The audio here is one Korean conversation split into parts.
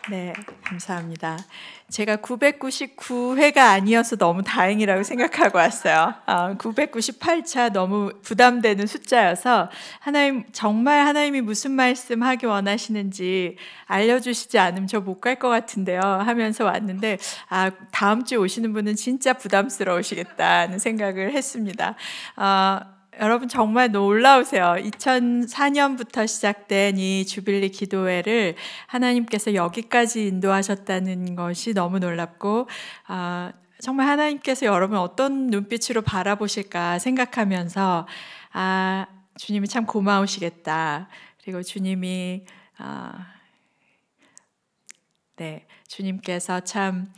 네, 감사합니다. 제가 999회가 아니어서 너무 다행이라고 생각하고 왔어요. 998차 너무 부담되는 숫자여서 하나님, 정말 하나님이 무슨 말씀 하기 원하시는지 알려주시지 않으면 저 못 갈 것 같은데요 하면서 왔는데, 다음 주에 오시는 분은 진짜 부담스러우시겠다는 생각을 했습니다. 여러분 정말 놀라우세요. 2004년부터 시작된 이 주빌리 기도회를 하나님께서 여기까지 인도하셨다는 것이 너무 놀랍고, 정말 하나님께서 여러분 어떤 눈빛으로 바라보실까 생각하면서 주님이 참 고마우시겠다. 그리고 주님이 주님께서 참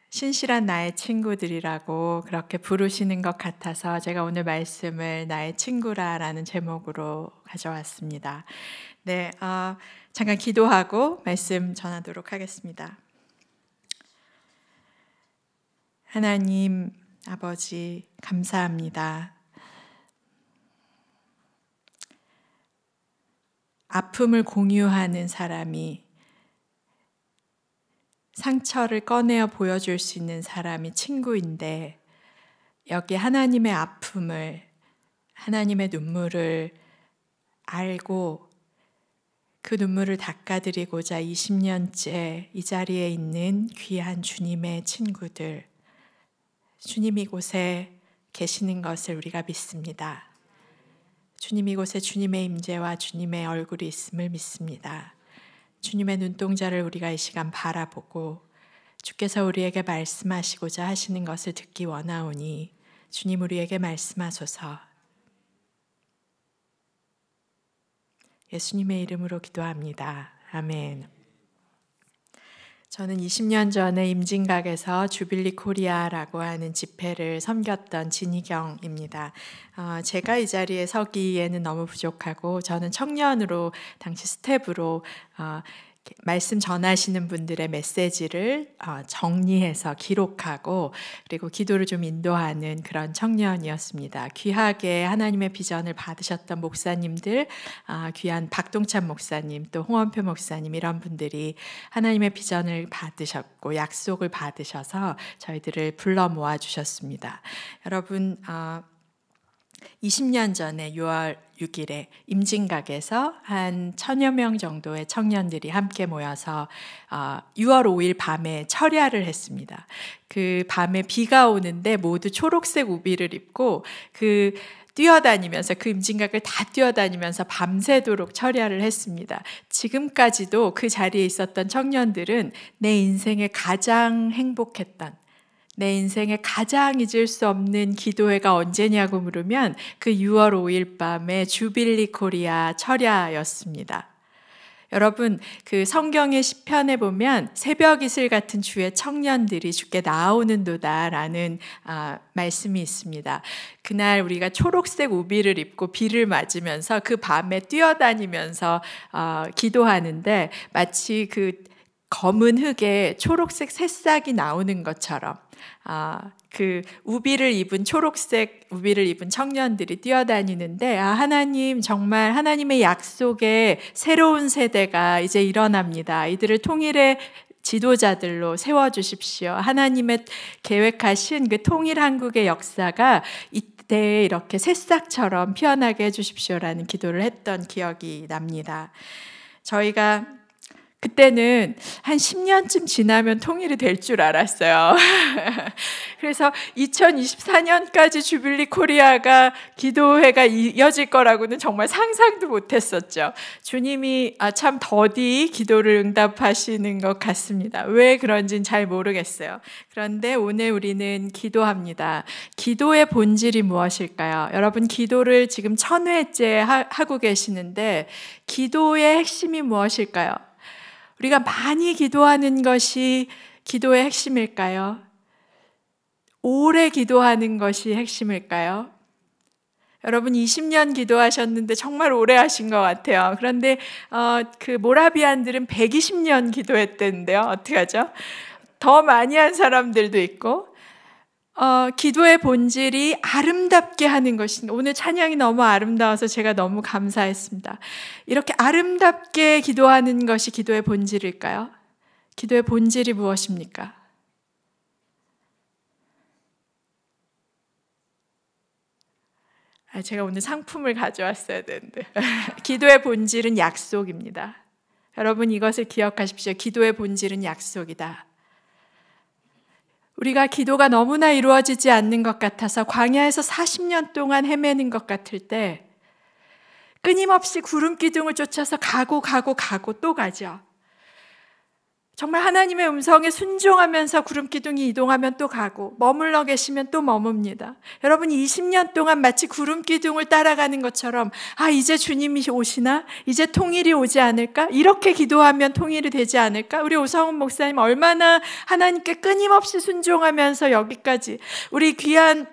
신실한 나의 친구들이라고 그렇게 부르시는 것 같아서 제가 오늘 말씀을 나의 친구라라는 제목으로 가져왔습니다. 네, 잠깐 기도하고 말씀 전하도록 하겠습니다. 하나님 아버지 감사합니다. 아픔을 공유하는 사람이, 상처를 꺼내어 보여줄 수 있는 사람이 친구인데, 여기 하나님의 아픔을, 하나님의 눈물을 알고 그 눈물을 닦아드리고자 20년째 이 자리에 있는 귀한 주님의 친구들, 주님 이곳에 계시는 것을 우리가 믿습니다. 주님 이곳에 주님의 임재와 주님의 얼굴이 있음을 믿습니다. 주님의 눈동자를 우리가 이 시간 바라보고 주께서 우리에게 말씀하시고자 하시는 것을 듣기 원하오니 주님 우리에게 말씀하소서. 예수님의 이름으로 기도합니다. 아멘. 저는 20년 전에 임진각에서 주빌리 코리아라고 하는 집회를 섬겼던 진희경입니다. 제가 이 자리에 서기에는 너무 부족하고, 저는 청년으로 당시 스텝으로 말씀 전하시는 분들의 메시지를 정리해서 기록하고 그리고 기도를 좀 인도하는 그런 청년이었습니다. 귀하게 하나님의 비전을 받으셨던 목사님들, 귀한 박동찬 목사님, 또 홍원표 목사님, 이런 분들이 하나님의 비전을 받으셨고 약속을 받으셔서 저희들을 불러 모아주셨습니다. 여러분, 20년 전에 6월 6일에 임진각에서 한 1000여 명 정도의 청년들이 함께 모여서 6월 5일 밤에 철야를 했습니다. 그 밤에 비가 오는데 모두 초록색 우비를 입고 뛰어다니면서 그 임진각을 다 뛰어다니면서 밤새도록 철야를 했습니다. 지금까지도 그 자리에 있었던 청년들은 내 인생에 가장 행복했던, 내 인생에 가장 잊을 수 없는 기도회가 언제냐고 물으면 그 6월 5일 밤의 주빌리 코리아 철야였습니다. 여러분, 그 성경의 시편에 보면 새벽 이슬 같은 주의 청년들이 주께 나오는도다라는 말씀이 있습니다. 그날 우리가 초록색 우비를 입고 비를 맞으면서 그 밤에 뛰어다니면서 기도하는데 마치 그 검은 흙에 초록색 새싹이 나오는 것처럼 그 초록색 우비를 입은 청년들이 뛰어다니는데, 하나님, 정말 하나님의 약속의 새로운 세대가 이제 일어납니다. 이들을 통일의 지도자들로 세워주십시오. 하나님의 계획하신 그 통일 한국의 역사가 이때 이렇게 새싹처럼 피어나게 해주십시오라는 기도를 했던 기억이 납니다. 저희가 그때는 한 10년쯤 지나면 통일이 될 줄 알았어요. 그래서 2024년까지 주빌리 코리아가 기도회가 이어질 거라고는 정말 상상도 못했었죠. 주님이 참 더디 기도를 응답하시는 것 같습니다. 왜 그런지는 잘 모르겠어요. 그런데 오늘 우리는 기도합니다. 기도의 본질이 무엇일까요? 여러분, 기도를 지금 1000회째 하고 계시는데 기도의 핵심이 무엇일까요? 우리가 많이 기도하는 것이 기도의 핵심일까요? 오래 기도하는 것이 핵심일까요? 여러분 20년 기도하셨는데 정말 오래 하신 것 같아요. 그런데 그 모라비안들은 120년 기도했대는데요. 어떻게 하죠? 더 많이 한 사람들도 있고, 기도의 본질이 아름답게 하는 것입니다. 오늘 찬양이 너무 아름다워서 제가 너무 감사했습니다. 이렇게 아름답게 기도하는 것이 기도의 본질일까요? 기도의 본질이 무엇입니까? 제가 오늘 상품을 가져왔어야 되는데 기도의 본질은 약속입니다. 여러분 이것을 기억하십시오. 기도의 본질은 약속이다. 우리가 기도가 너무나 이루어지지 않는 것 같아서 광야에서 40년 동안 헤매는 것 같을 때 끊임없이 구름 기둥을 쫓아서 가고 또 가죠. 정말 하나님의 음성에 순종하면서 구름 기둥이 이동하면 또 가고 머물러 계시면 또 머뭅니다. 여러분 20년 동안 마치 구름 기둥을 따라가는 것처럼 이제 주님이 오시나? 이제 통일이 오지 않을까? 이렇게 기도하면 통일이 되지 않을까? 우리 오성훈 목사님 얼마나 하나님께 끊임없이 순종하면서 여기까지 우리 귀한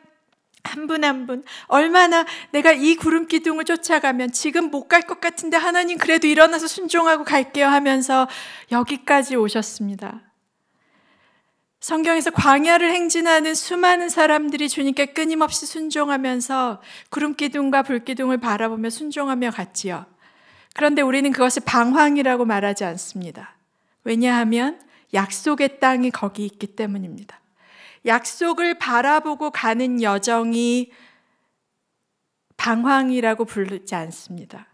한 분 한 분 얼마나 내가 이 구름 기둥을 쫓아가면 지금 못 갈 것 같은데 하나님 그래도 일어나서 순종하고 갈게요 하면서 여기까지 오셨습니다. 성경에서 광야를 행진하는 수많은 사람들이 주님께 끊임없이 순종하면서 구름 기둥과 불 기둥을 바라보며 순종하며 갔지요. 그런데 우리는 그것을 방황이라고 말하지 않습니다. 왜냐하면 약속의 땅이 거기 있기 때문입니다. 약속을 바라보고 가는 여정이 방황이라고 부르지 않습니다.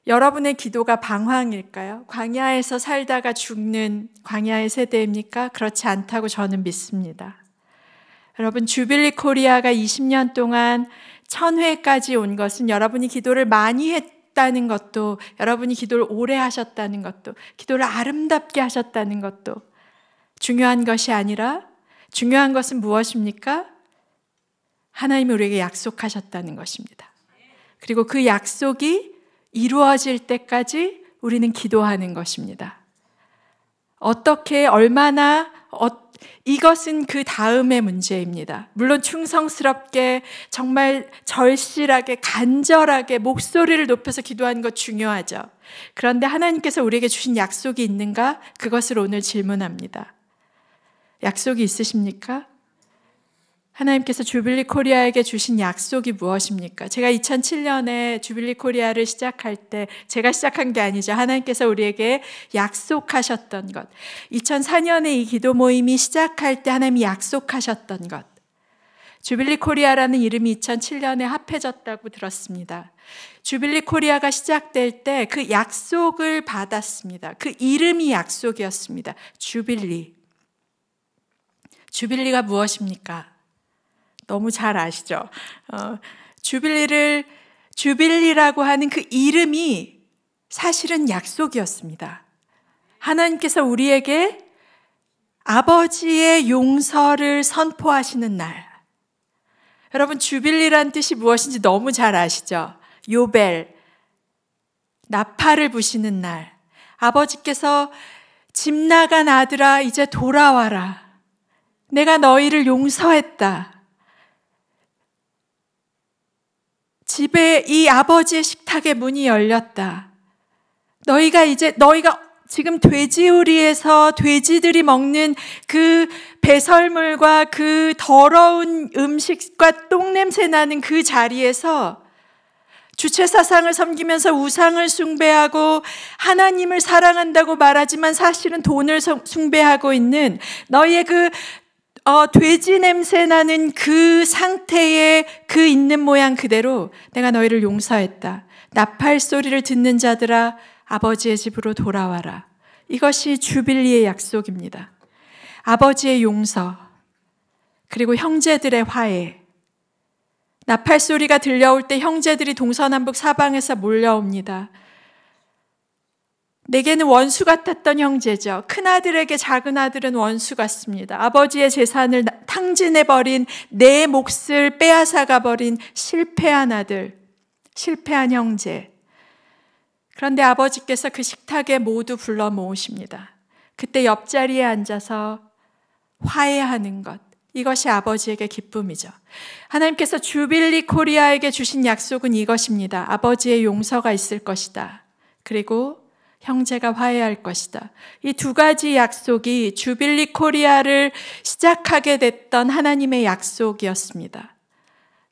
여러분의 기도가 방황일까요? 광야에서 살다가 죽는 광야의 세대입니까? 그렇지 않다고 저는 믿습니다. 여러분 주빌리 코리아가 20년 동안 1000회까지 온 것은 여러분이 기도를 많이 했다는 것도, 여러분이 기도를 오래 하셨다는 것도, 기도를 아름답게 하셨다는 것도 중요한 것이 아니라 중요한 것은 무엇입니까? 하나님이 우리에게 약속하셨다는 것입니다. 그리고 그 약속이 이루어질 때까지 우리는 기도하는 것입니다. 어떻게, 얼마나, 이것은 그 다음의 문제입니다. 물론 충성스럽게, 정말 절실하게, 간절하게 목소리를 높여서 기도하는 것 중요하죠. 그런데 하나님께서 우리에게 주신 약속이 있는가? 그것을 오늘 질문합니다. 약속이 있으십니까? 하나님께서 주빌리 코리아에게 주신 약속이 무엇입니까? 제가 2007년에 주빌리 코리아를 시작할 때 제가 시작한 게 아니죠. 하나님께서 우리에게 약속하셨던 것. 2004년에 이 기도 모임이 시작할 때 하나님이 약속하셨던 것. 주빌리 코리아라는 이름이 2007년에 합해졌다고 들었습니다. 주빌리 코리아가 시작될 때 그 약속을 받았습니다. 그 이름이 약속이었습니다. 주빌리. 주빌리가 무엇입니까? 너무 잘 아시죠? 주빌리라고 하는 그 이름이 사실은 약속이었습니다. 하나님께서 우리에게 아버지의 용서를 선포하시는 날. 여러분 주빌리란 뜻이 무엇인지 너무 잘 아시죠? 요벨, 나팔을 부시는 날. 아버지께서 집 나간 아들아 이제 돌아와라. 내가 너희를 용서했다. 집에 이 아버지의 식탁의 문이 열렸다. 너희가 지금 돼지우리에서 돼지들이 먹는 그 배설물과 그 더러운 음식과 똥냄새 나는 그 자리에서 주체사상을 섬기면서 우상을 숭배하고 하나님을 사랑한다고 말하지만 사실은 돈을 숭배하고 있는 너희의 그 돼지 냄새 나는 그 상태에 그 있는 모양 그대로 내가 너희를 용서했다. 나팔 소리를 듣는 자들아 아버지의 집으로 돌아와라. 이것이 주빌리의 약속입니다. 아버지의 용서, 그리고 형제들의 화해. 나팔 소리가 들려올 때 형제들이 동서남북 사방에서 몰려옵니다. 내게는 원수 같았던 형제죠. 큰아들에게 작은아들은 원수 같습니다. 아버지의 재산을 탕진해버린, 내 몫을 빼앗아가버린 실패한 아들, 실패한 형제. 그런데 아버지께서 그 식탁에 모두 불러 모으십니다. 그때 옆자리에 앉아서 화해하는 것, 이것이 아버지에게 기쁨이죠. 하나님께서 주빌리 코리아에게 주신 약속은 이것입니다. 아버지의 용서가 있을 것이다. 그리고 형제가 화해할 것이다. 이 두 가지 약속이 주빌리 코리아를 시작하게 됐던 하나님의 약속이었습니다.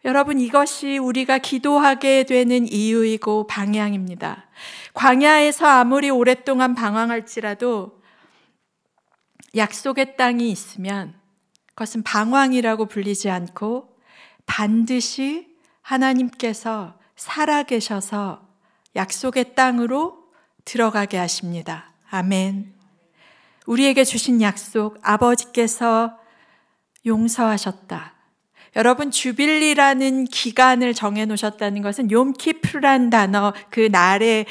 여러분, 이것이 우리가 기도하게 되는 이유이고 방향입니다. 광야에서 아무리 오랫동안 방황할지라도 약속의 땅이 있으면 그것은 방황이라고 불리지 않고 반드시 하나님께서 살아계셔서 약속의 땅으로 들어가게 하십니다. 아멘. 우리에게 주신 약속, 아버지께서 용서하셨다. 여러분, 주빌리라는 기간을 정해놓으셨다는 것은 욤키프르란 단어, 그 날에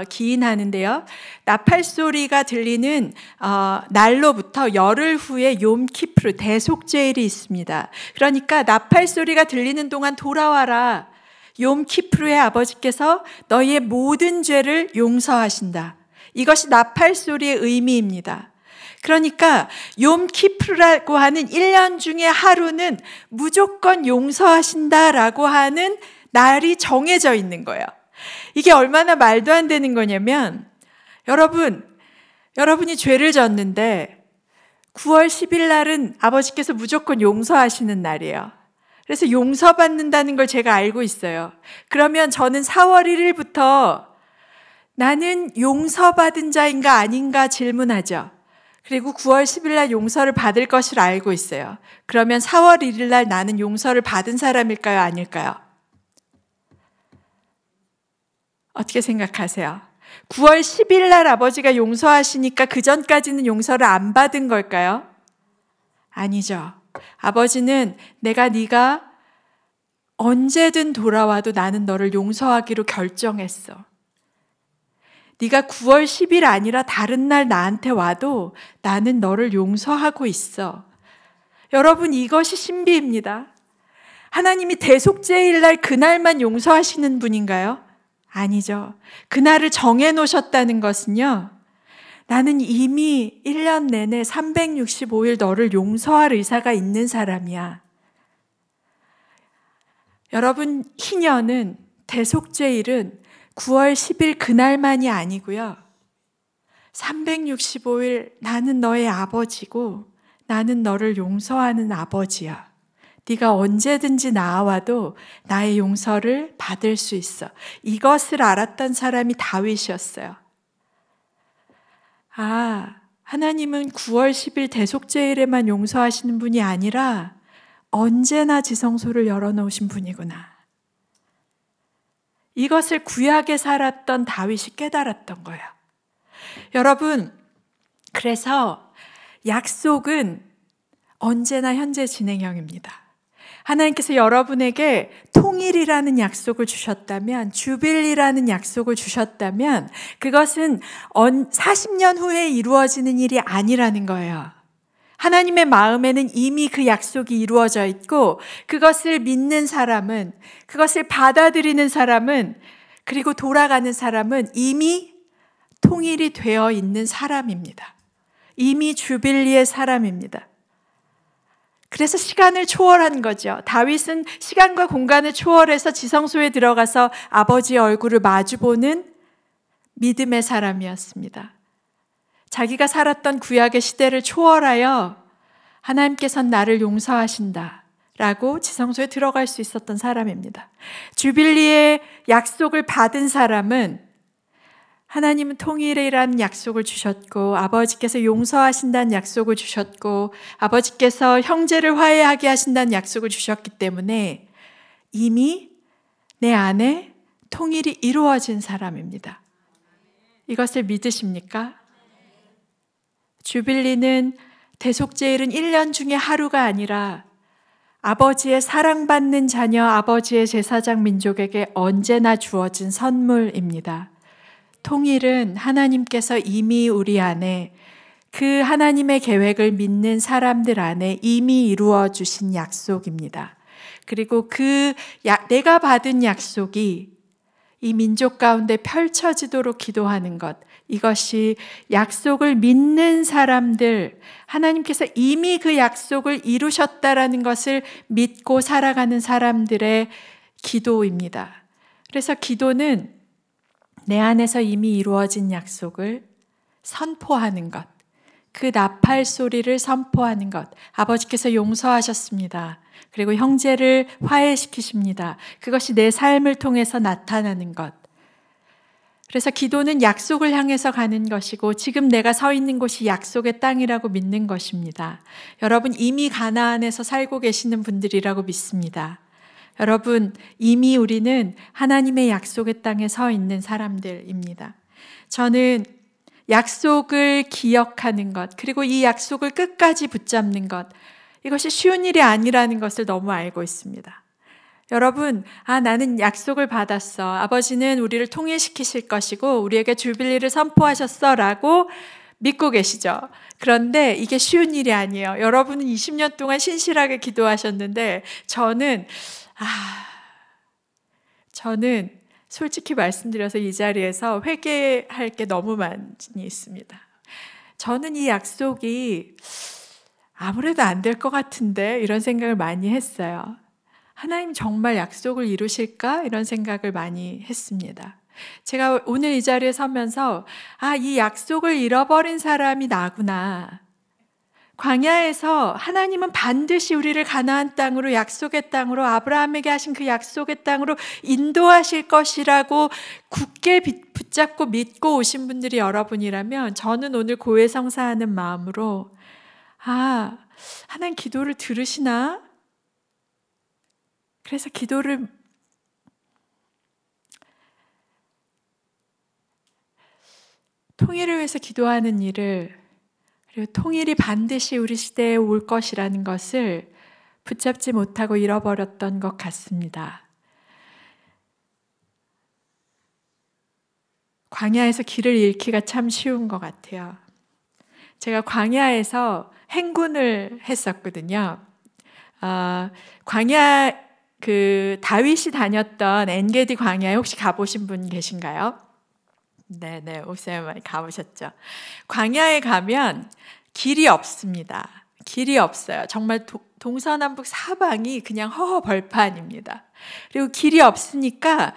기인하는데요. 나팔 소리가 들리는 날로부터 열흘 후에 욤키프르, 대속죄일이 있습니다. 그러니까 나팔 소리가 들리는 동안 돌아와라. 욤키프르의 아버지께서 너희의 모든 죄를 용서하신다. 이것이 나팔 소리의 의미입니다. 그러니까 욤키프르라고 하는 1년 중에 하루는 무조건 용서하신다라고 하는 날이 정해져 있는 거예요. 이게 얼마나 말도 안 되는 거냐면, 여러분이 죄를 졌는데 9월 10일 날은 아버지께서 무조건 용서하시는 날이에요. 그래서 용서받는다는 걸 제가 알고 있어요. 그러면 저는 4월 1일부터 나는 용서받은 자인가 아닌가 질문하죠. 그리고 9월 10일 날 용서를 받을 것을 알고 있어요. 그러면 4월 1일 날 나는 용서를 받은 사람일까요? 아닐까요? 어떻게 생각하세요? 9월 10일 날 아버지가 용서하시니까 그 전까지는 용서를 안 받은 걸까요? 아니죠. 아버지는 네가 언제든 돌아와도 나는 너를 용서하기로 결정했어. 네가 9월 10일 아니라 다른 날 나한테 와도 나는 너를 용서하고 있어. 여러분, 이것이 신비입니다. 하나님이 대속죄일 날 그날만 용서하시는 분인가요? 아니죠. 그날을 정해놓으셨다는 것은요, 나는 이미 1년 내내 365일 너를 용서할 의사가 있는 사람이야. 여러분, 희년은, 대속죄일은 9월 10일 그날만이 아니고요. 365일 나는 너의 아버지고 나는 너를 용서하는 아버지야. 네가 언제든지 나와도 나의 용서를 받을 수 있어. 이것을 알았던 사람이 다윗이었어요. 하나님은 9월 10일 대속죄일에만 용서하시는 분이 아니라 언제나 지성소를 열어놓으신 분이구나. 이것을 구약에 살았던 다윗이 깨달았던 거예요. 여러분, 그래서 약속은 언제나 현재 진행형입니다. 하나님께서 여러분에게 통일이라는 약속을 주셨다면, 주빌리라는 약속을 주셨다면 그것은 40년 후에 이루어지는 일이 아니라는 거예요. 하나님의 마음에는 이미 그 약속이 이루어져 있고, 그것을 믿는 사람은, 그것을 받아들이는 사람은, 그리고 돌아가는 사람은 이미 통일이 되어 있는 사람입니다. 이미 주빌리의 사람입니다. 그래서 시간을 초월한 거죠. 다윗은 시간과 공간을 초월해서 지성소에 들어가서 아버지의 얼굴을 마주보는 믿음의 사람이었습니다. 자기가 살았던 구약의 시대를 초월하여 하나님께서는 나를 용서하신다 라고 지성소에 들어갈 수 있었던 사람입니다. 주빌리의 약속을 받은 사람은, 하나님은 통일이라는 약속을 주셨고, 아버지께서 용서하신다는 약속을 주셨고, 아버지께서 형제를 화해하게 하신다는 약속을 주셨기 때문에 이미 내 안에 통일이 이루어진 사람입니다. 이것을 믿으십니까? 주빌리는, 대속죄일은 1년 중에 하루가 아니라 아버지의 사랑받는 자녀, 아버지의 제사장 민족에게 언제나 주어진 선물입니다. 통일은 하나님께서 이미 우리 안에, 그 하나님의 계획을 믿는 사람들 안에 이미 이루어 주신 약속입니다. 그리고 내가 받은 약속이 이 민족 가운데 펼쳐지도록 기도하는 것, 이것이 약속을 믿는 사람들, 하나님께서 이미 그 약속을 이루셨다라는 것을 믿고 살아가는 사람들의 기도입니다. 그래서 기도는 내 안에서 이미 이루어진 약속을 선포하는 것, 그 나팔 소리를 선포하는 것. 아버지께서 용서하셨습니다. 그리고 형제를 화해시키십니다. 그것이 내 삶을 통해서 나타나는 것. 그래서 기도는 약속을 향해서 가는 것이고 지금 내가 서 있는 곳이 약속의 땅이라고 믿는 것입니다. 여러분 이미 가나안에서 살고 계시는 분들이라고 믿습니다. 여러분 이미 우리는 하나님의 약속의 땅에 서 있는 사람들입니다. 저는 약속을 기억하는 것, 그리고 이 약속을 끝까지 붙잡는 것, 이것이 쉬운 일이 아니라는 것을 너무 알고 있습니다. 여러분, 나는 약속을 받았어. 아버지는 우리를 통일시키실 것이고 우리에게 주빌리를 선포하셨어 라고 믿고 계시죠. 그런데 이게 쉬운 일이 아니에요. 여러분은 20년 동안 신실하게 기도하셨는데 저는 솔직히 말씀드려서 이 자리에서 회개할 게 너무 많이 있습니다. 저는 이 약속이 아무래도 안 될 것 같은데 이런 생각을 많이 했어요. 하나님 정말 약속을 이루실까? 이런 생각을 많이 했습니다. 제가 오늘 이 자리에 서면서 이 약속을 잃어버린 사람이 나구나. 광야에서 하나님은 반드시 우리를 가나안 땅으로, 약속의 땅으로, 아브라함에게 하신 그 약속의 땅으로 인도하실 것이라고 굳게 붙잡고 믿고 오신 분들이 여러분이라면 저는 오늘 고해성사하는 마음으로 하나님 기도를 들으시나? 그래서 기도를 통일을 위해서 기도하는 일을, 그리고 통일이 반드시 우리 시대에 올 것이라는 것을 붙잡지 못하고 잃어버렸던 것 같습니다. 광야에서 길을 잃기가 참 쉬운 것 같아요. 제가 광야에서 행군을 했었거든요. 광야 다윗이 다녔던 엔게디 광야에 혹시 가보신 분 계신가요? 네네, 옥사님 많이 가보셨죠. 광야에 가면 길이 없습니다. 길이 없어요. 정말 동서남북 사방이 그냥 허허벌판입니다. 그리고 길이 없으니까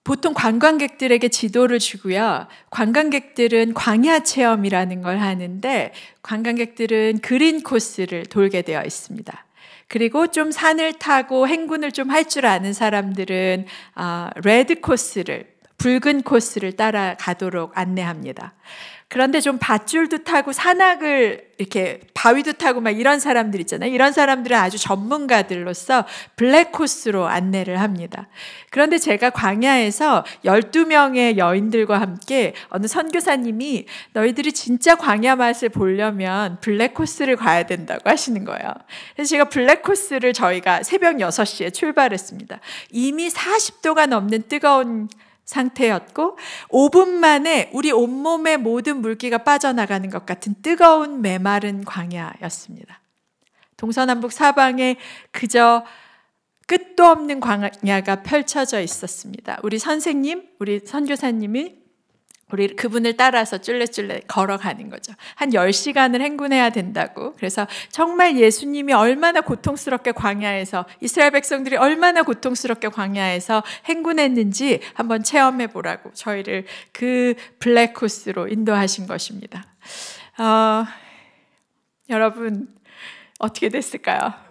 보통 관광객들에게 지도를 주고요. 관광객들은 광야 체험이라는 걸 하는데 관광객들은 그린 코스를 돌게 되어 있습니다. 그리고 좀 산을 타고 행군을 좀 할 줄 아는 사람들은 레드 코스를, 붉은 코스를 따라가도록 안내합니다. 그런데 좀 밧줄도 타고 산악을 이렇게 바위도 타고 막 이런 사람들 있잖아요. 이런 사람들은 아주 전문가들로서 블랙 코스로 안내를 합니다. 그런데 제가 광야에서 12명의 여인들과 함께 어느 선교사님이 너희들이 진짜 광야 맛을 보려면 블랙 코스를 가야 된다고 하시는 거예요. 그래서 제가 블랙 코스를 저희가 새벽 6시에 출발했습니다. 이미 40도가 넘는 뜨거운 상태였고 5분 만에 우리 온몸의 모든 물기가 빠져나가는 것 같은 뜨거운 메마른 광야였습니다. 동서남북 사방에 그저 끝도 없는 광야가 펼쳐져 있었습니다. 우리 선교사님이 그분을 따라서 쫄래쫄래 걸어가는 거죠. 한 10시간을 행군해야 된다고. 그래서 정말 예수님이 얼마나 고통스럽게 광야에서, 이스라엘 백성들이 얼마나 고통스럽게 광야에서 행군했는지 한번 체험해 보라고 저희를 그 블랙 코스로 인도하신 것입니다. 여러분 어떻게 됐을까요?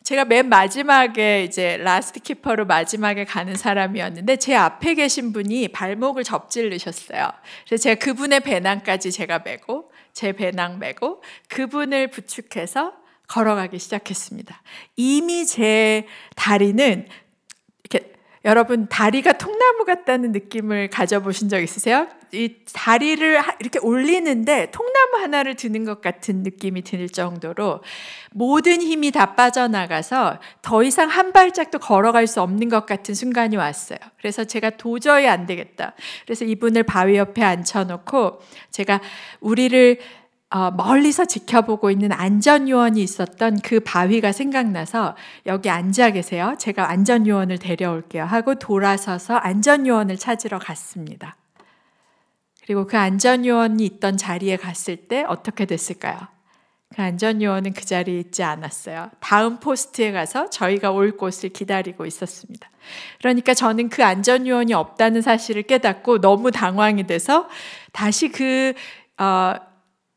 제가 맨 마지막에 이제 라스트 키퍼로 마지막에 가는 사람이었는데 제 앞에 계신 분이 발목을 접질르셨어요. 그래서 제가 그분의 배낭까지 제가 메고 제 배낭 메고 그분을 부축해서 걸어가기 시작했습니다. 이미 제 다리는 이렇게, 여러분 다리가 통나무 같다는 느낌을 가져보신 적 있으세요? 이 다리를 이렇게 올리는데 통나무 하나를 드는 것 같은 느낌이 들 정도로 모든 힘이 다 빠져나가서 더 이상 한 발짝도 걸어갈 수 없는 것 같은 순간이 왔어요. 그래서 제가 도저히 안 되겠다. 그래서 이분을 바위 옆에 앉혀놓고 제가 우리를 멀리서 지켜보고 있는 안전요원이 있었던 그 바위가 생각나서 여기 앉아 계세요. 제가 안전요원을 데려올게요 하고 돌아서서 안전요원을 찾으러 갔습니다. 그리고 그 안전요원이 있던 자리에 갔을 때 어떻게 됐을까요? 그 안전요원은 그 자리에 있지 않았어요. 다음 포스트에 가서 저희가 올 곳을 기다리고 있었습니다. 그러니까 저는 그 안전요원이 없다는 사실을 깨닫고 너무 당황이 돼서 다시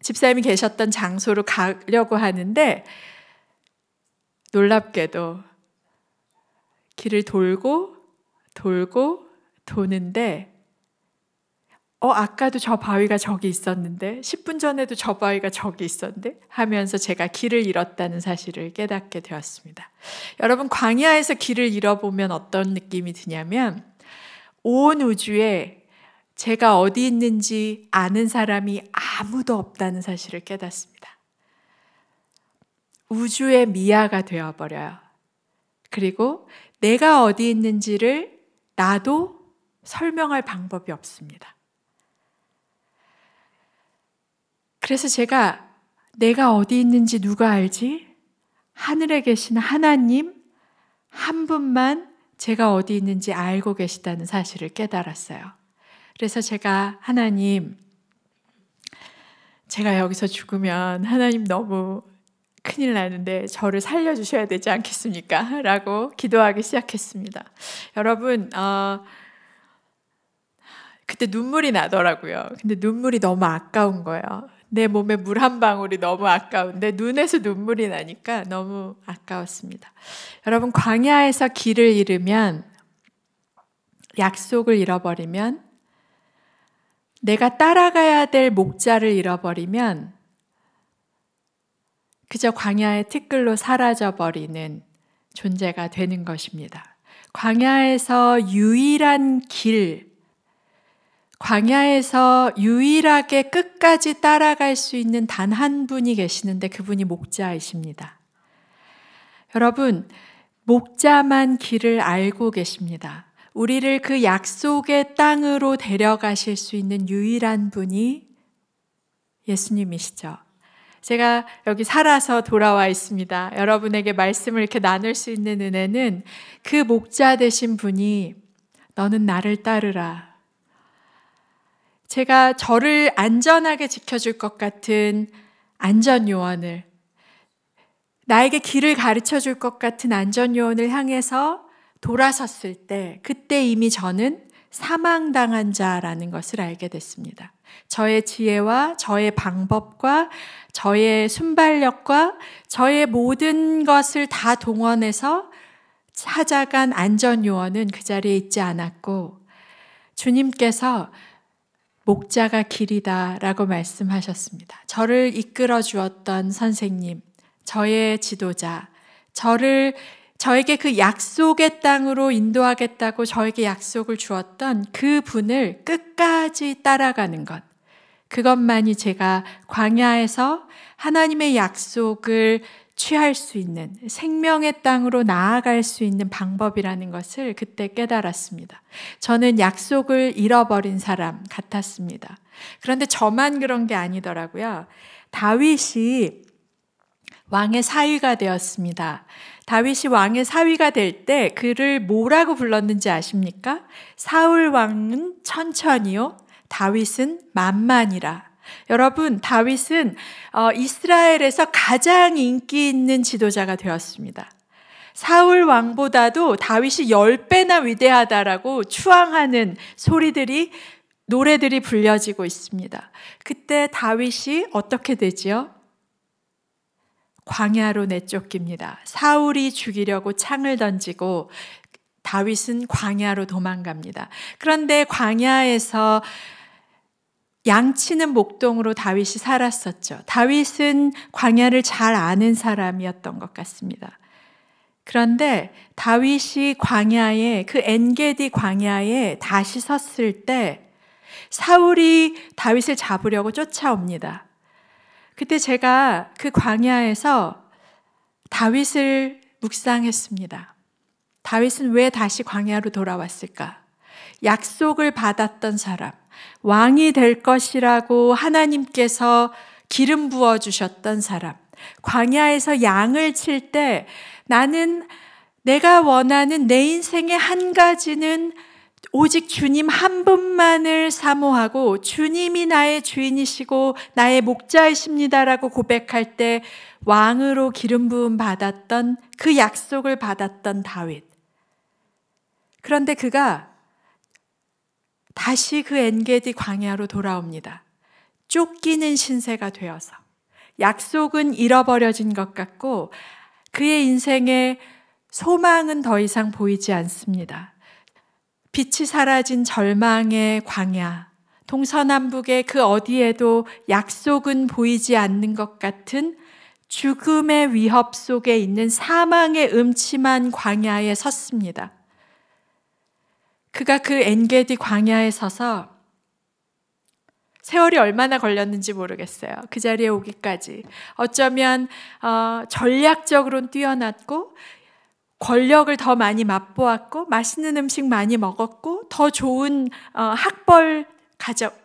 집사님이 계셨던 장소로 가려고 하는데, 놀랍게도 길을 돌고 도는데 아까도 저 바위가 저기 있었는데 10분 전에도 저 바위가 저기 있었는데 하면서 제가 길을 잃었다는 사실을 깨닫게 되었습니다. 여러분, 광야에서 길을 잃어보면 어떤 느낌이 드냐면 온 우주에 제가 어디 있는지 아는 사람이 아무도 없다는 사실을 깨닫습니다. 우주의 미아가 되어버려요. 그리고 내가 어디 있는지를 나도 설명할 방법이 없습니다. 그래서 내가 어디 있는지 누가 알지? 하늘에 계신 하나님 한 분만 제가 어디 있는지 알고 계시다는 사실을 깨달았어요. 그래서 하나님, 제가 여기서 죽으면 하나님 너무 큰일 나는데 저를 살려주셔야 되지 않겠습니까? 라고 기도하기 시작했습니다. 여러분, 그때 눈물이 나더라고요. 근데 눈물이 너무 아까운 거예요. 내 몸에 물 한 방울이 너무 아까운데 눈에서 눈물이 나니까 너무 아까웠습니다. 여러분, 광야에서 길을 잃으면, 약속을 잃어버리면, 내가 따라가야 될 목자를 잃어버리면 그저 광야의 티끌로 사라져버리는 존재가 되는 것입니다. 광야에서 유일한 길, 광야에서 유일하게 끝까지 따라갈 수 있는 단 한 분이 계시는데 그분이 목자이십니다. 여러분, 목자만 길을 알고 계십니다. 우리를 그 약속의 땅으로 데려가실 수 있는 유일한 분이 예수님이시죠. 제가 여기 살아서 돌아와 있습니다. 여러분에게 말씀을 이렇게 나눌 수 있는 은혜는 그 목자 되신 분이 너는 나를 따르라. 제가 저를 안전하게 지켜줄 것 같은 안전요원을, 나에게 길을 가르쳐 줄 것 같은 안전요원을 향해서 돌아섰을 때, 그때 이미 저는 사망당한 자라는 것을 알게 됐습니다. 저의 지혜와 저의 방법과 저의 순발력과 저의 모든 것을 다 동원해서 찾아간 안전요원은 그 자리에 있지 않았고, 주님께서 목자가 길이다 라고 말씀하셨습니다. 저를 이끌어 주었던 선생님, 저의 지도자, 저에게 그 약속의 땅으로 인도하겠다고 저에게 약속을 주었던 그 분을 끝까지 따라가는 것, 그것만이 제가 광야에서 하나님의 약속을 취할 수 있는, 생명의 땅으로 나아갈 수 있는 방법이라는 것을 그때 깨달았습니다. 저는 약속을 잃어버린 사람 같았습니다. 그런데 저만 그런 게 아니더라고요. 다윗이 왕의 사위가 되었습니다. 다윗이 왕의 사위가 될 때 그를 뭐라고 불렀는지 아십니까? 사울 왕은 천천히요, 다윗은 만만이라. 여러분, 다윗은 이스라엘에서 가장 인기 있는 지도자가 되었습니다. 사울 왕보다도 다윗이 10배나 위대하다라고 추앙하는 노래들이 불려지고 있습니다. 그때 다윗이 어떻게 되지요? 광야로 내쫓깁니다. 사울이 죽이려고 창을 던지고 다윗은 광야로 도망갑니다. 그런데 광야에서 양치는 목동으로 다윗이 살았었죠. 다윗은 광야를 잘 아는 사람이었던 것 같습니다. 그런데 다윗이 그 엔게디 광야에 다시 섰을 때 사울이 다윗을 잡으려고 쫓아옵니다. 그때 제가 그 광야에서 다윗을 묵상했습니다. 다윗은 왜 다시 광야로 돌아왔을까? 약속을 받았던 사람, 왕이 될 것이라고 하나님께서 기름 부어주셨던 사람, 광야에서 양을 칠 때 나는 내가 원하는 내 인생의 한 가지는 오직 주님 한 분만을 사모하고 주님이 나의 주인이시고 나의 목자이십니다라고 고백할 때 왕으로 기름 부음 받았던 그 약속을 받았던 다윗. 그런데 그가 다시 그 엔게디 광야로 돌아옵니다. 쫓기는 신세가 되어서. 약속은 잃어버려진 것 같고 그의 인생에 소망은 더 이상 보이지 않습니다. 빛이 사라진 절망의 광야, 동서남북의 그 어디에도 약속은 보이지 않는 것 같은 죽음의 위협 속에 있는 사망의 음침한 광야에 섰습니다. 그가 그 엔게디 광야에 서서 세월이 얼마나 걸렸는지 모르겠어요. 그 자리에 오기까지. 어쩌면 전략적으로는 뛰어났고 권력을 더 많이 맛보았고 맛있는 음식 많이 먹었고 더 좋은 학벌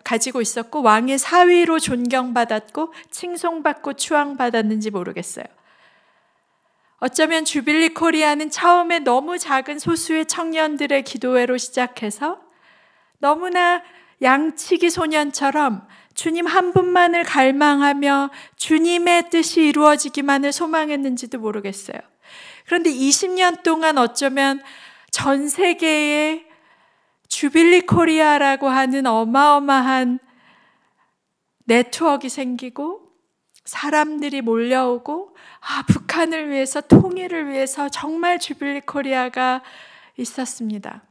가지고 있었고 왕의 사위로 존경받았고 칭송받고 추앙받았는지 모르겠어요. 어쩌면 주빌리 코리아는 처음에 너무 작은 소수의 청년들의 기도회로 시작해서 너무나 양치기 소년처럼 주님 한 분만을 갈망하며 주님의 뜻이 이루어지기만을 소망했는지도 모르겠어요. 그런데 20년 동안 어쩌면 전 세계에 주빌리 코리아라고 하는 어마어마한 네트워크가 생기고 사람들이 몰려오고 북한을 위해서 통일을 위해서 정말 주빌리 코리아가 있었습니다.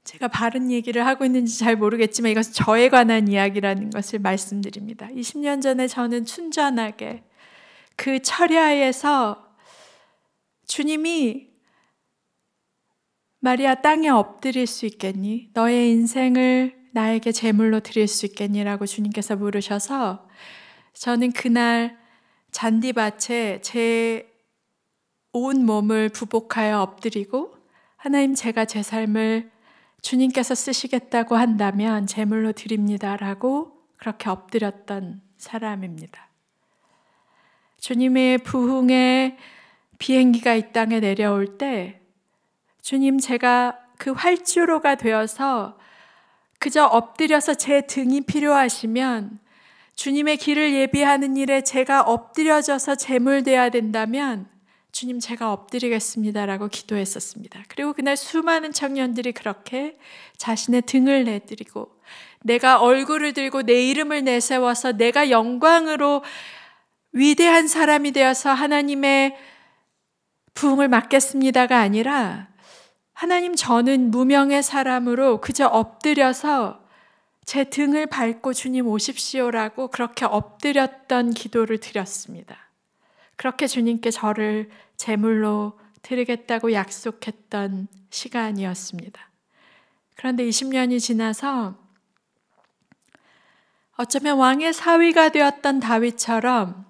제가 바른 얘기를 하고 있는지 잘 모르겠지만 이것은 저에 관한 이야기라는 것을 말씀드립니다. 20년 전에 저는 순전하게 그 철야에서 주님이 마리아 땅에 엎드릴 수 있겠니? 너의 인생을 나에게 제물로 드릴 수 있겠니? 라고 주님께서 물으셔서 저는 그날 잔디밭에 제 온 몸을 부복하여 엎드리고 하나님 제가 제 삶을 주님께서 쓰시겠다고 한다면 제물로 드립니다 라고 그렇게 엎드렸던 사람입니다. 주님의 부흥의 비행기가 이 땅에 내려올 때 주님 제가 그 활주로가 되어서 그저 엎드려서 제 등이 필요하시면 주님의 길을 예비하는 일에 제가 엎드려져서 제물되어야 된다면 주님 제가 엎드리겠습니다라고 기도했었습니다. 그리고 그날 수많은 청년들이 그렇게 자신의 등을 내드리고 내가 얼굴을 들고 내 이름을 내세워서 내가 영광으로 위대한 사람이 되어서 하나님의 부흥을 맡겠습니다가 아니라 하나님 저는 무명의 사람으로 그저 엎드려서 제 등을 밟고 주님 오십시오라고 그렇게 엎드렸던 기도를 드렸습니다. 그렇게 주님께 저를 제물로 드리겠다고 약속했던 시간이었습니다. 그런데 20년이 지나서 어쩌면 왕의 사위가 되었던 다윗처럼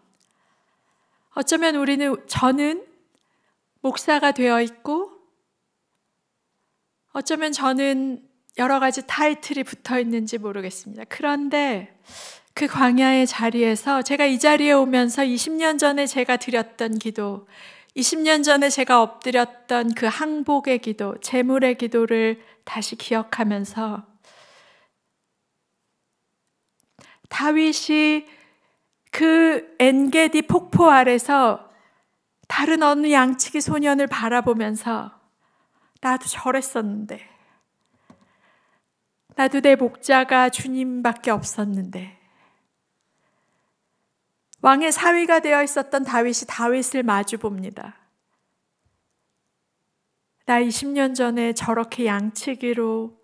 어쩌면 저는 목사가 되어 있고 어쩌면 저는 여러 가지 타이틀이 붙어 있는지 모르겠습니다. 그런데 그 광야의 자리에서 제가 이 자리에 오면서 20년 전에 제가 드렸던 기도, 20년 전에 제가 엎드렸던 그 항복의 기도, 제물의 기도를 다시 기억하면서 다윗이 그 엔게디 폭포 아래서 다른 어느 양치기 소년을 바라보면서 나도 저랬었는데 나도 내 목자가 주님밖에 없었는데 왕의 사위가 되어 있었던 다윗이 다윗을 마주 봅니다. 나 20년 전에 저렇게 양치기로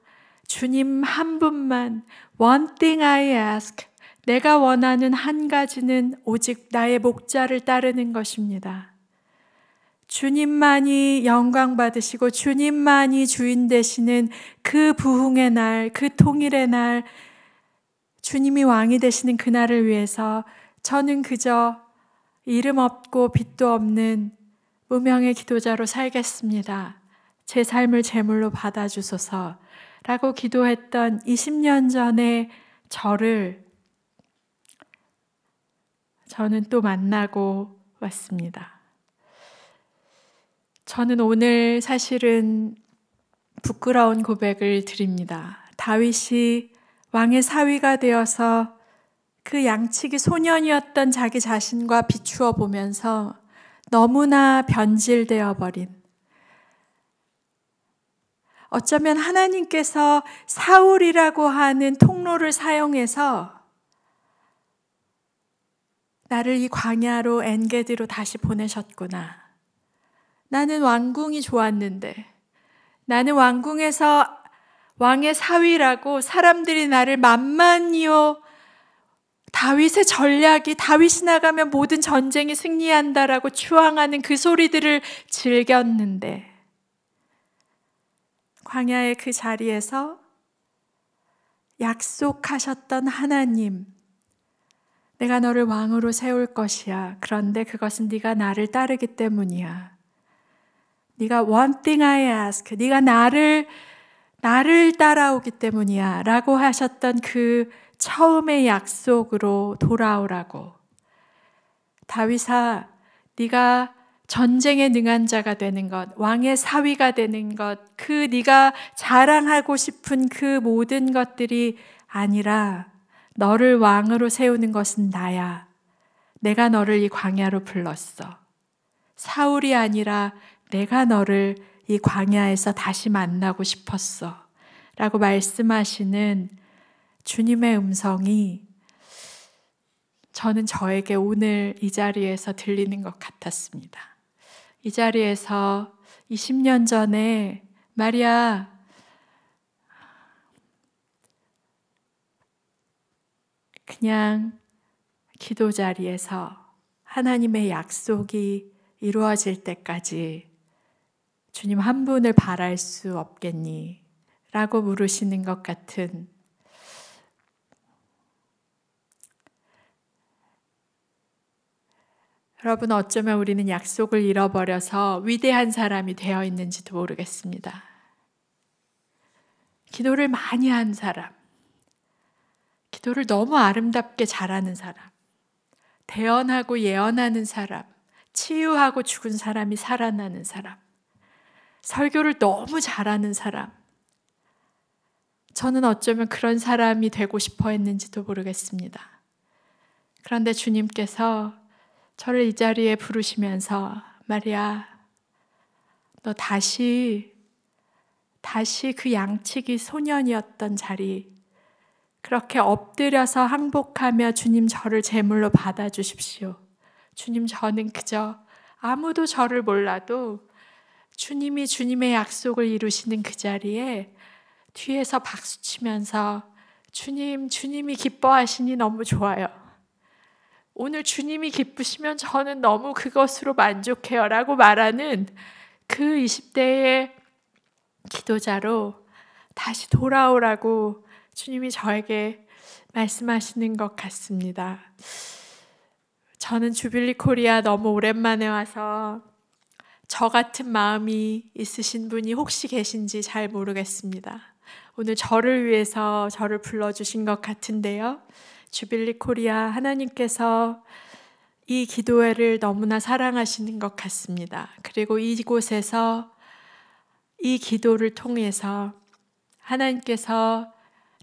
주님 한 분만 One thing I ask 내가 원하는 한 가지는 오직 나의 목자를 따르는 것입니다. 주님만이 영광 받으시고 주님만이 주인 되시는 그 부흥의 날, 그 통일의 날, 주님이 왕이 되시는 그날을 위해서 저는 그저 이름 없고 빛도 없는 무명의 기도자로 살겠습니다. 제 삶을 제물로 받아주소서 라고 기도했던 20년 전의 저를 저는 또 만나고 왔습니다. 저는 오늘 사실은 부끄러운 고백을 드립니다. 다윗이 왕의 사위가 되어서 그 양치기 소년이었던 자기 자신과 비추어 보면서 너무나 변질되어 버린, 어쩌면 하나님께서 사울이라고 하는 통로를 사용해서 나를 이 광야로 엔게디로 다시 보내셨구나. 나는 왕궁이 좋았는데, 나는 왕궁에서 왕의 사위라고 사람들이 나를 만만히요, 다윗의 전략이, 다윗이 나가면 모든 전쟁이 승리한다라고 추앙하는 그 소리들을 즐겼는데, 광야의 그 자리에서 약속하셨던 하나님, 내가 너를 왕으로 세울 것이야. 그런데 그것은 네가 나를 따르기 때문이야. 네가 one thing I ask, 네가 나를 따라오기 때문이야 라고 하셨던 그 처음의 약속으로 돌아오라고. 다윗아, 네가 전쟁에 능한 자가 되는 것, 왕의 사위가 되는 것, 그 네가 자랑하고 싶은 그 모든 것들이 아니라 너를 왕으로 세우는 것은 나야. 내가 너를 이 광야로 불렀어. 사울이 아니라 내가 너를 이 광야에서 다시 만나고 싶었어 라고 말씀하시는 주님의 음성이 저는 저에게 오늘 이 자리에서 들리는 것 같았습니다. 이 자리에서 20년 전에 마리아, 그냥 기도 자리에서 하나님의 약속이 이루어질 때까지 주님 한 분을 바랄 수 없겠니? 라고 물으시는 것 같은, 여러분, 어쩌면 우리는 약속을 잃어버려서 위대한 사람이 되어 있는지도 모르겠습니다. 기도를 많이 한 사람, 기도를 너무 아름답게 잘하는 사람, 대언하고 예언하는 사람, 치유하고 죽은 사람이 살아나는 사람, 설교를 너무 잘하는 사람, 저는 어쩌면 그런 사람이 되고 싶어 했는지도 모르겠습니다. 그런데 주님께서 저를 이 자리에 부르시면서 마리아, 너 다시 그 양치기 소년이었던 자리, 그렇게 엎드려서 항복하며 주님 저를 제물로 받아주십시오. 주님, 저는 그저 아무도 저를 몰라도 주님이 주님의 약속을 이루시는 그 자리에 뒤에서 박수치면서 주님이 기뻐하시니 너무 좋아요. 오늘 주님이 기쁘시면 저는 너무 그것으로 만족해요 라고 말하는 그 20대의 기도자로 다시 돌아오라고 주님이 저에게 말씀하시는 것 같습니다. 저는 주빌리 코리아 너무 오랜만에 와서 저 같은 마음이 있으신 분이 혹시 계신지 잘 모르겠습니다. 오늘 저를 위해서 저를 불러주신 것 같은데요. 주빌리 코리아, 하나님께서 이 기도회를 너무나 사랑하시는 것 같습니다. 그리고 이곳에서 이 기도를 통해서 하나님께서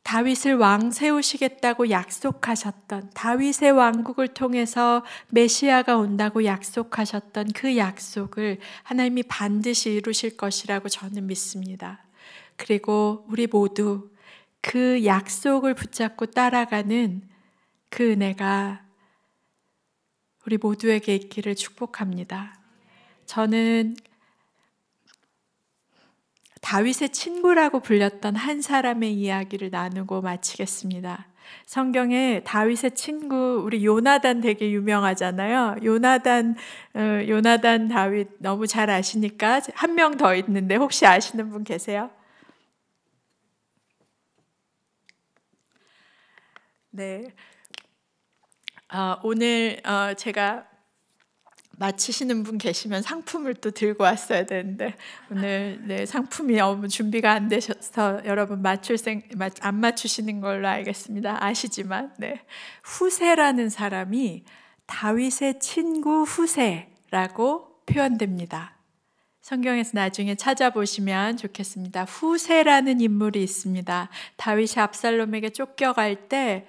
다윗을 왕 세우시겠다고 약속하셨던, 다윗의 왕국을 통해서 메시아가 온다고 약속하셨던 그 약속을 하나님이 반드시 이루실 것이라고 저는 믿습니다. 그리고 우리 모두 그 약속을 붙잡고 따라가는 그 은혜가 우리 모두에게 있기를 축복합니다. 저는 다윗의 친구라고 불렸던 한 사람의 이야기를 나누고 마치겠습니다. 성경에 다윗의 친구, 우리 요나단 되게 유명하잖아요. 요나단 다윗 너무 잘 아시니까 한 명 더 있는데 혹시 아시는 분 계세요? 네. 오늘 제가 마치시는 분 계시면 상품을 또 들고 왔어야 되는데 오늘 상품이 너무 준비가 안 되셔서 여러분 안 맞추시는 걸로 알겠습니다. 아시지만 후세라는 사람이 다윗의 친구 후세라고 표현됩니다. 성경에서 나중에 찾아보시면 좋겠습니다. 후세라는 인물이 있습니다. 다윗이 압살롬에게 쫓겨갈 때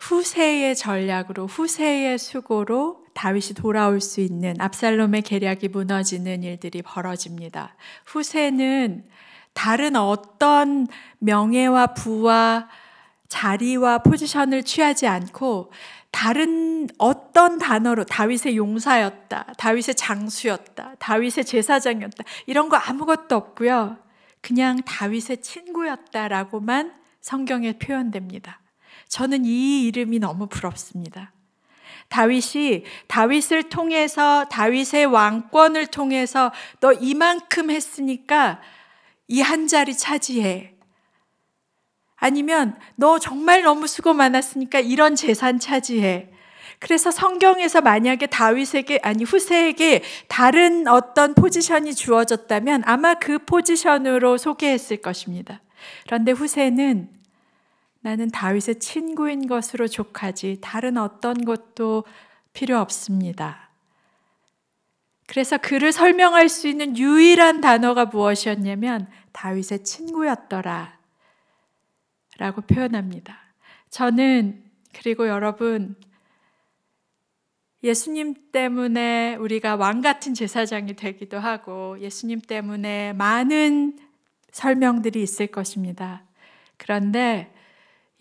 후세의 전략으로, 후세의 수고로 다윗이 돌아올 수 있는, 압살롬의 계략이 무너지는 일들이 벌어집니다. 후세는 다른 어떤 명예와 부와 자리와 포지션을 취하지 않고 다른 어떤 단어로 다윗의 용사였다, 다윗의 장수였다, 다윗의 제사장이었다, 이런 거 아무것도 없고요. 그냥 다윗의 친구였다라고만 성경에 표현됩니다. 저는 이 이름이 너무 부럽습니다. 다윗이 다윗을 통해서, 다윗의 왕권을 통해서 너 이만큼 했으니까 이 한 자리 차지해. 아니면 너 정말 너무 수고 많았으니까 이런 재산 차지해. 그래서 성경에서 만약에 후세에게 다른 어떤 포지션이 주어졌다면 아마 그 포지션으로 소개했을 것입니다. 그런데 후세는 나는 다윗의 친구인 것으로 족하지 다른 어떤 것도 필요 없습니다. 그래서 그를 설명할 수 있는 유일한 단어가 무엇이었냐면 다윗의 친구였더라 라고 표현합니다. 저는, 그리고 여러분, 예수님 때문에 우리가 왕 같은 제사장이 되기도 하고 예수님 때문에 많은 설명들이 있을 것입니다. 그런데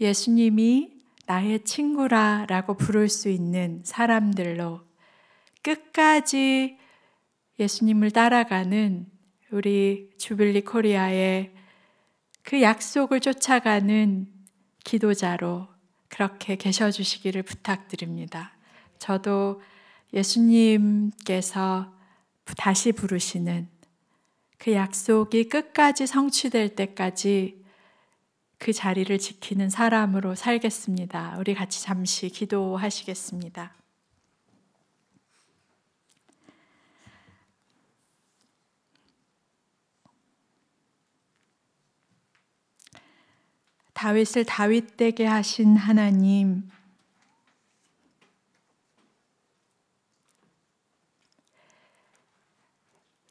예수님이 나의 친구라라고 부를 수 있는 사람들로 끝까지 예수님을 따라가는 우리 주빌리 코리아의 그 약속을 쫓아가는 기도자로 그렇게 계셔주시기를 부탁드립니다. 저도 예수님께서 다시 부르시는 그 약속이 끝까지 성취될 때까지 그 자리를 지키는 사람으로 살겠습니다. 우리 같이 잠시 기도하시겠습니다. 다윗을 다윗되게 하신 하나님,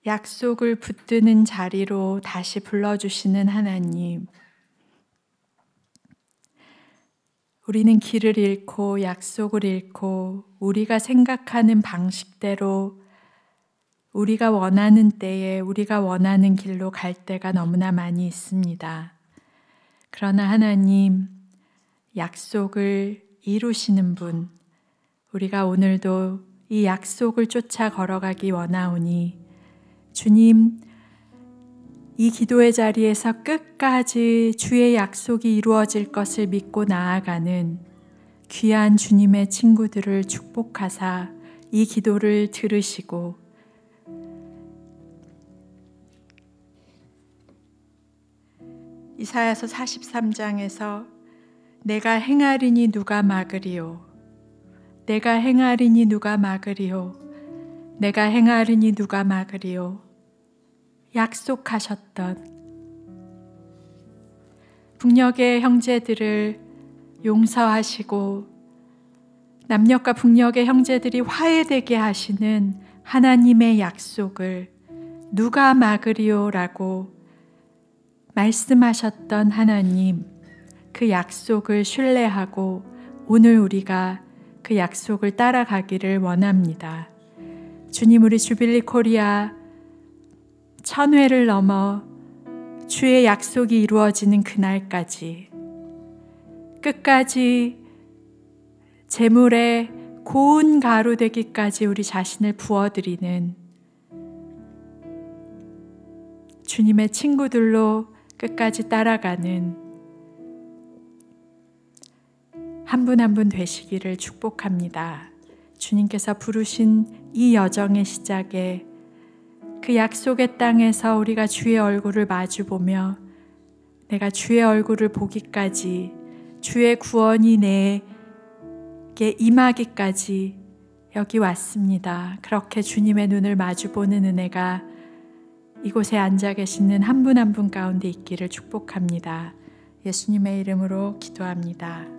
약속을 붙드는 자리로 다시 불러주시는 하나님, 우리는 길을 잃고 약속을 잃고 우리가 생각하는 방식대로 우리가 원하는 때에 우리가 원하는 길로 갈 때가 너무나 많이 있습니다. 그러나 하나님, 약속을 이루시는 분, 우리가 오늘도 이 약속을 쫓아 걸어가기 원하오니 주님, 이 기도의 자리에서 끝까지 주의 약속이 이루어질 것을 믿고 나아가는 귀한 주님의 친구들을 축복하사 이 기도를 들으시고 이사야서 43장에서 내가 행하리니 누가 막으리요, 내가 행하리니 누가 막으리요, 내가 행하리니 누가 막으리요 약속하셨던 북녘의 형제들을 용서하시고 남녘과 북녘의 형제들이 화해되게 하시는 하나님의 약속을 누가 막으리요라고 말씀하셨던 하나님, 그 약속을 신뢰하고 오늘 우리가 그 약속을 따라가기를 원합니다. 주님, 우리 주빌리 코리아 1000회를 넘어 주의 약속이 이루어지는 그날까지 끝까지 재물의 고운 가루 되기까지 우리 자신을 부어드리는 주님의 친구들로 끝까지 따라가는 한 분 한 분 되시기를 축복합니다. 주님께서 부르신 이 여정의 시작에 그 약속의 땅에서 우리가 주의 얼굴을 마주보며 내가 주의 얼굴을 보기까지, 주의 구원이 내게 임하기까지 여기 왔습니다. 그렇게 주님의 눈을 마주보는 은혜가 이곳에 앉아 계시는 한 분 한 분 가운데 있기를 축복합니다. 예수님의 이름으로 기도합니다.